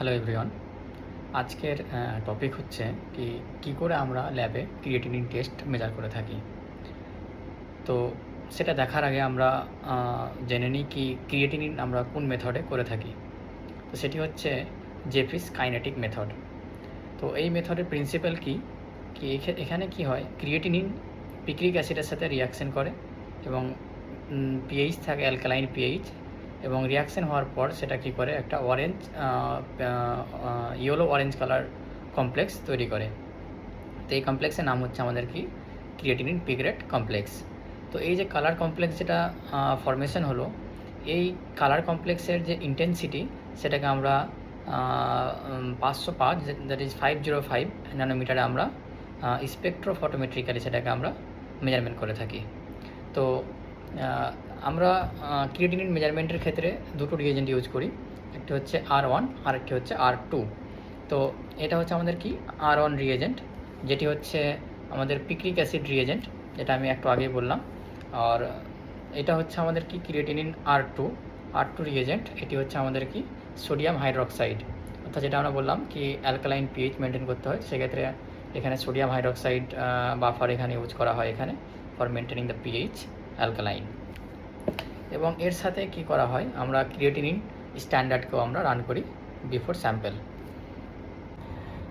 Hello everyone. আজকের topic হচ্ছে কী করে আমরা ল্যাবে ক্রিয়েটিনিন টেস্ট মেজার করে থাকি। তো সেটা দেখার আগে আমরা জেনে নিই ক্রিয়েটিনিন আমরা কোন মেথডে করে থাকি। তো সেটি হচ্ছে জেফিস কাইনেটিক মেথড। তো এই মেথডের প্রিন্সিপাল এখানে কি হয়, ক্রিয়েটিনিন পিক্রিক অ্যাসিডের সাথে রিয়াকশন করে এবং পিএইচ থাকে অ্যালকালাইন পিএইচ, এবং রিয়াকশন হওয়ার পর সেটা কী করে একটা ইয়েলো অরেঞ্জ কালার কমপ্লেক্স তৈরি করে। তো এই কমপ্লেক্সের নাম হচ্ছে আমাদের ক্রিয়েটিনিন পিগ্রেট কমপ্লেক্স। তো এই যে কালার কমপ্লেক্স যেটা ফর্মেশন হলো, এই কালার কমপ্লেক্সের যে ইন্টেন্সিটি সেটাকে আমরা 505, দ্যাট ইজ 505 ন্যানোমিটারে আমরা স্পেকট্রোফটোমেট্রিক্যালি সেটাকে আমরা মেজারমেন্ট করে থাকি। তো আমরা ক্রিয়েটিনিন মেজারমেন্টের ক্ষেত্রে দুটো রিয়েজেন্ট ইউজ করি, একটি হচ্ছে R1 আর একটি হচ্ছে R2। তো এটা হচ্ছে আমাদের R1 রিয়েজেন্ট, যেটি হচ্ছে আমাদের পিক্রিক অ্যাসিড রিয়েজেন্ট, যেটা আমি একটু আগেই বললাম। আর এটা হচ্ছে আমাদের ক্রিয়েটিনিন R2 রিয়েজেন্ট, এটি হচ্ছে আমাদের সোডিয়াম হাইড্রক্সাইড, অর্থাৎ যেটা আমরা বললাম অ্যালকালাইন পিএইচ মেনটেন করতে হয়, সেক্ষেত্রে এখানে সোডিয়াম হাইড্রক্সাইড বাফার এখানে ইউজ করা হয় এখানে for maintaining the pH alkaline. এবং এর সাথে কি করা হয়, আমরা ক্রিয়েটিনিন স্ট্যান্ডার্ডকেও আমরা রান করি বিফোর স্যাম্পল।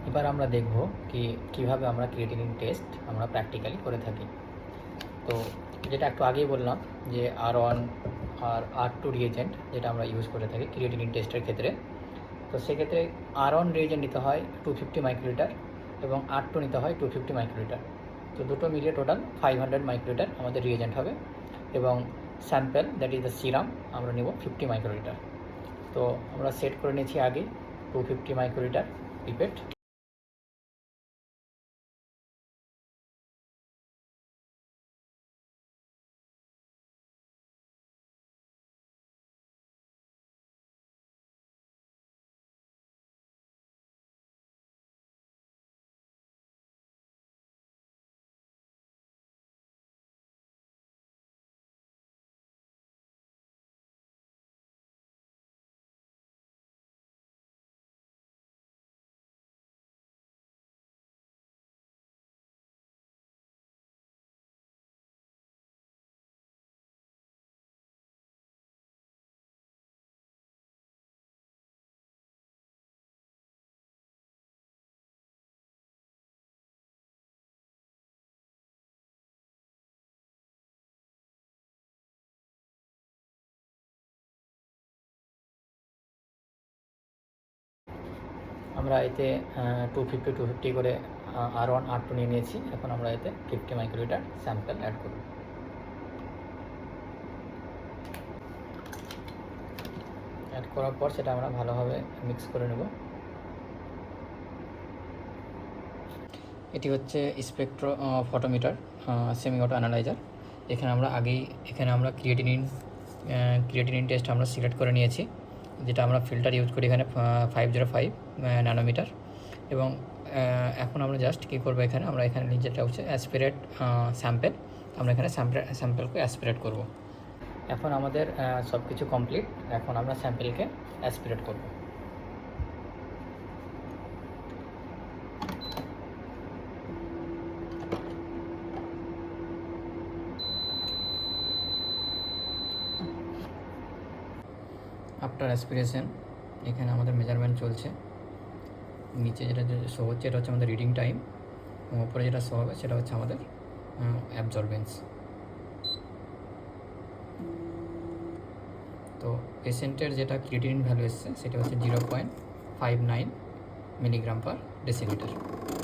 এবার আমরা দেখব কিভাবে আমরা ক্রিয়েটিনিন টেস্ট আমরা প্র্যাকটিক্যালি করে থাকি। তো যেটা একটু আগেই বললাম যে R1 আর R2 রিয়েজেন্ট যেটা আমরা ইউজ করে থাকি ক্রিয়েটিনিন টেস্টের ক্ষেত্রে, তো সেক্ষেত্রে R1 রিয়েজেন্ট নিতে হয় 250 মাইক্রোলিটার এবং R2 নিতে হয় 250 মাইক্রোলিটার। তো দুটো মিলিয়ে টোটাল 500 মাইক্রোলিটার আমাদের রিয়েজেন্ট হবে, এবং sample that is the serum আমরা নেব 50 মাইক্রোলিটার। তো আমরা সেট করে নিয়েছি আগে 250 মাইক্রোলিটার পিপেট। আমরা এতে 250 করে R1 R2 নিয়ে নিয়েছি। এখন আমরা এতে 50 মাইক্রোলিটার স্যাম্পল অ্যাড করব। অ্যাড করার পর সেটা আমরা ভালোভাবে মিক্স করে নেব। এটি হচ্ছে spectro photometer semi auto analyser. এখানে আমরা ক্রিয়েটিনিন টেস্ট আমরা সিলেক্ট করে নিয়েছি, যেটা আমরা ফিল্টার ইউজ করি এখানে 505 ন্যানোমিটার। এবং এখন আমরা জাস্ট কী করবো, আমরা এখানে যেটা হচ্ছে অ্যাসপিরেট স্যাম্পেল, আমরা এখানে স্যাম্পেলকে অ্যাসপিরেট করব। এখন আমাদের সব কিছু কমপ্লিট, এখন আমরা স্যাম্পেলকে অ্যাসপিরেট করব। আফটার অ্যাসপিরেশন এখানে আমাদের মেজারমেন্ট চলছে। নিচে যেটা শো হচ্ছে এটা হচ্ছে আমাদের রিডিং টাইম, এবং উপরে যেটা শো হবে সেটা হচ্ছে আমাদের অ্যাবজর্বেন্স। তো পেশেন্টের যেটা ক্রিয়েটিনিন ভ্যালু এসছে সেটা হচ্ছে 0.59 মিলিগ্রাম পার ডেসিলিটার।